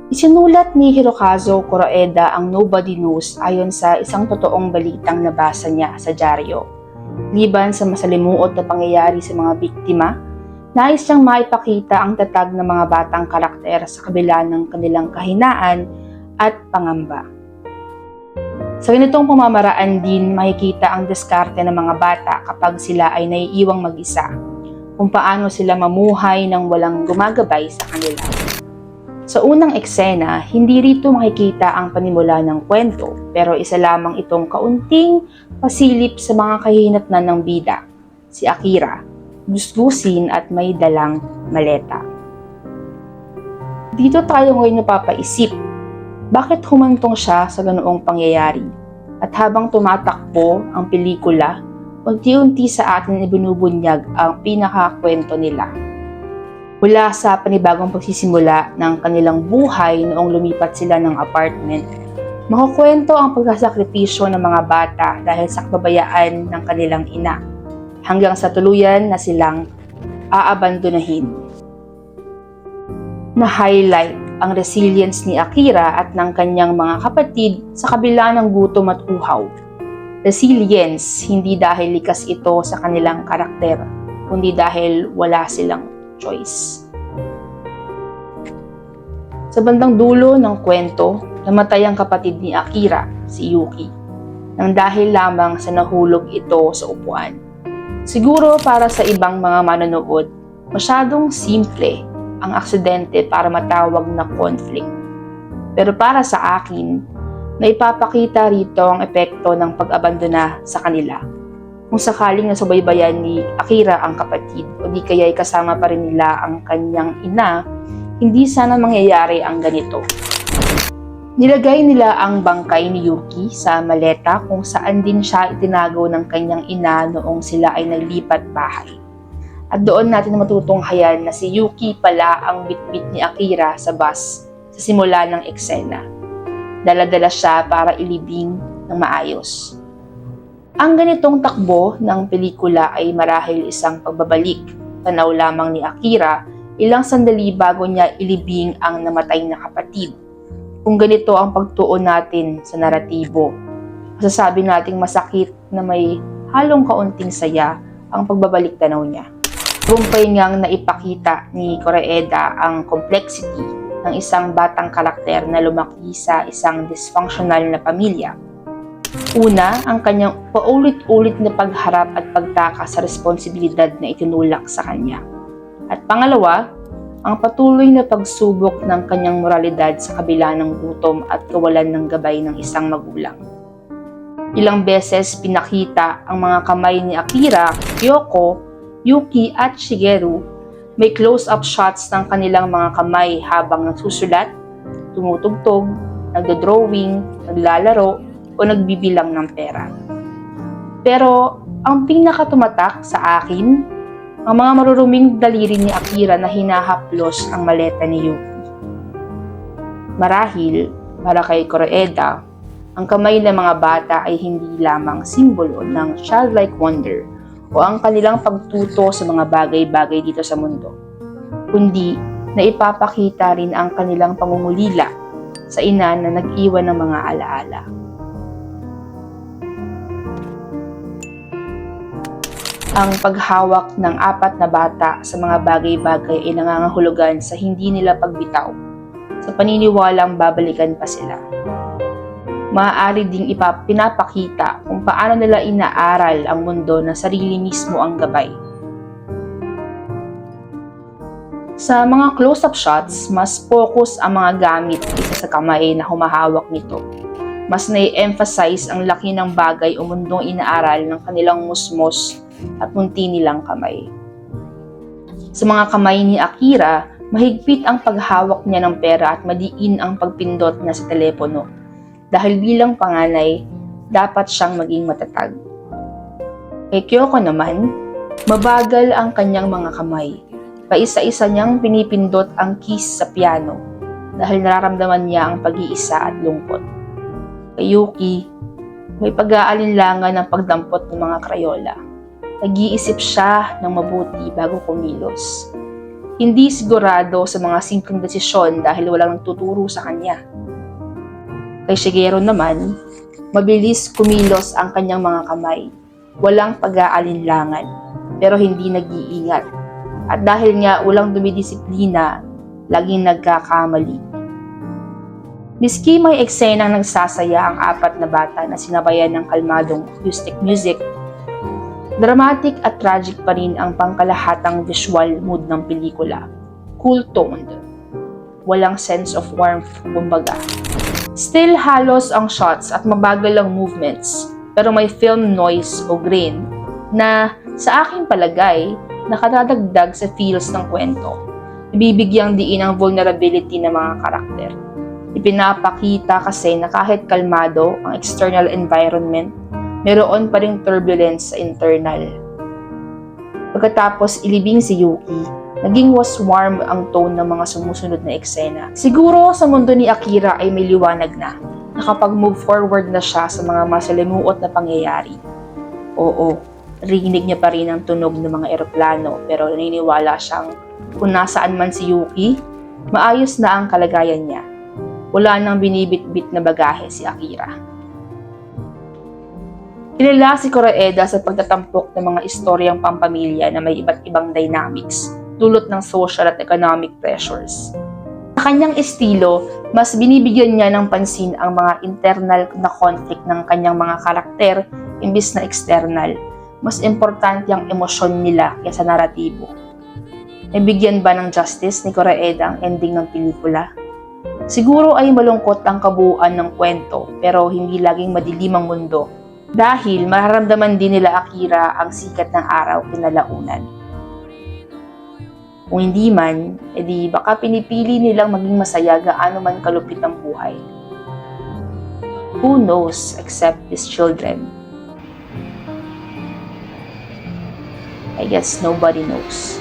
Isinulat ni Hirokazu Koreeda ang Nobody Knows ayon sa isang totoong balitang nabasa niya sa dyaryo. Liban sa masalimuot na pangyayari sa mga biktima, nais niyang maipakita ang tatag ng mga batang karakter sa kabila ng kanilang kahinaan at pangamba. Sa ganitong pamamaraan din makikita ang diskarte ng mga bata kapag sila ay naiiwang mag-isa, kung paano sila mamuhay nang walang gumagabay sa kanila. Sa unang eksena, hindi rito makikita ang panimula ng kwento, pero isa lamang itong kaunting pasilip sa mga kahihinatnan ng bida, si Akira, gusgusin at may dalang maleta. Dito tayo ngayon napapaisip, bakit humantong siya sa ganoong pangyayari? At habang tumatakbo ang pelikula, unti-unti sa atin ibinubunyag ang pinakakwento nila. Mula sa panibagong pagsisimula ng kanilang buhay noong lumipat sila ng apartment, makukwento ang pagkasakripisyo ng mga bata dahil sa kababayaan ng kanilang ina, hanggang sa tuluyan na silang aabandonahin. Na-highlight ang resilience ni Akira at ng kanyang mga kapatid sa kabila ng gutom at uhaw. Resilience, hindi dahil likas ito sa kanilang karakter, kundi dahil wala silang choice. Sa bandang dulo ng kwento, namatay ang kapatid ni Akira, si Yuki, nang dahil lamang sa nahulog ito sa upuan. Siguro para sa ibang mga manonood, masyadong simple ang aksidente para matawag na conflict. Pero para sa akin, naipapakita rito ang epekto ng pag-abandona sa kanila. Kung sakaling nasubaybayan ni Akira ang kapatid o di kaya'y kasama pa rin nila ang kanyang ina, hindi sana mangyayari ang ganito. Nilagay nila ang bangkay ni Yuki sa maleta kung saan din siya itinago ng kanyang ina noong sila ay naglipat bahay. At doon natin matutunghayan na si Yuki pala ang bitbit ni Akira sa bus sa simula ng eksena. Dala-dala siya para ilibing ng maayos. Ang ganitong takbo ng pelikula ay marahil isang pagbabalik, tanaw lamang ni Akira ilang sandali bago niya ilibing ang namatay na kapatid. Kung ganito ang pagtuon natin sa naratibo, masasabi nating masakit na may halong kaunting saya ang pagbabalik tanaw niya. Rumpay ngang naipakita ni Koreeda ang complexity ng isang batang karakter na lumaki sa isang dysfunctional na pamilya. Una, ang kanyang paulit-ulit na pagharap at pagtaka sa responsibilidad na itinulak sa kanya. At pangalawa, ang patuloy na pagsubok ng kanyang moralidad sa kabila ng gutom at kawalan ng gabay ng isang magulang. Ilang beses pinakita ang mga kamay ni Akira, Kyoko, Yuki at Shigeru. May close-up shots ng kanilang mga kamay habang nagsusulat, tumutugtog, nagdodrawing, naglalaro, o nagbibilang ng pera. Pero ang pinakatumatak sa akin, ang mga maruruming daliri ni Akira na hinahaplos ang maleta ni Yuki. Marahil, para kay Koreeda, ang kamay ng mga bata ay hindi lamang simbolo ng childlike wonder o ang kanilang pagtuto sa mga bagay-bagay dito sa mundo, kundi na ipapakita rin ang kanilang pangungulila sa ina na nag-iwan ng mga alaala. Ang paghawak ng 4 na bata sa mga bagay-bagay ay nangangahulugan sa hindi nila pagbitaw, sa paniniwalang babalikan pa sila. Maaari ding pinapakita kung paano nila inaaral ang mundo na sarili mismo ang gabay. Sa mga close-up shots, mas focus ang mga gamit kaysa sa kamay na humahawak nito. Mas nai-emphasize ang laki ng bagay o mundong inaaral ng kanilang musmos at munti nilang kamay. Sa mga kamay ni Akira, mahigpit ang paghawak niya ng pera at madiin ang pagpindot niya sa telepono. Dahil bilang panganay, dapat siyang maging matatag. Kay Kyoko naman, mabagal ang kanyang mga kamay. Paisa-isa niyang pinipindot ang keys sa piano dahil nararamdaman niya ang pag-iisa at lungkot. Kay Yuki, may pag-aalinlangan ng pagdampot ng mga krayola. Nag-iisip siya ng mabuti bago kumilos. Hindi sigurado sa mga simpleng desisyon dahil walang nagtuturo sa kanya. Kay Shigeru naman, mabilis kumilos ang kanyang mga kamay. Walang pag-aalinlangan, pero hindi nag-iingat. At dahil nga walang dumidisiplina, laging nagkakamali. Miski may eksenang nagsasaya ang 4 na bata na sinabayan ng kalmadong acoustic music, dramatic at tragic pa rin ang pangkalahatang visual mood ng pelikula. Cool-toned. Walang sense of warmth, kumbaga. Still halos ang shots at mabagal ang movements, pero may film noise o grain na sa aking palagay nakadadagdag sa feels ng kwento. Ibibigyang diin ang vulnerability ng mga karakter. Ipinapakita kasi na kahit kalmado ang external environment, meron pa ring turbulence sa internal. Pagkatapos ilibing si Yuki, naging was warm ang tone ng mga sumusunod na eksena. Siguro sa mundo ni Akira ay may liwanag na. Nakapag-move forward na siya sa mga masalimuot na pangyayari. Oo, rinig niya pa rin ang tunog ng mga eroplano pero naniniwala siyang kung nasaan man si Yuki, maayos na ang kalagayan niya. Wala nang binibit-bit na bagahe si Akira. Kilala si Koreeda sa pagtatampok ng mga istoryang pampamilya na may iba't ibang dynamics, dulot ng social at economic pressures. Sa kanyang estilo, mas binibigyan niya ng pansin ang mga internal na conflict ng kanyang mga karakter imbis na external. Mas importante ang emosyon nila kaysa naratibo. Nabigyan ba ng justice ni Koreeda ang ending ng pelikula? Siguro ay malungkot ang kabuuan ng kwento pero hindi laging madilim ang mundo dahil mararamdaman din nila Akira ang sikat ng araw kinalaunan. Kung hindi man, edi baka pinipili nilang maging masaya gaano man kalupit ang buhay. Who knows except these children? I guess nobody knows.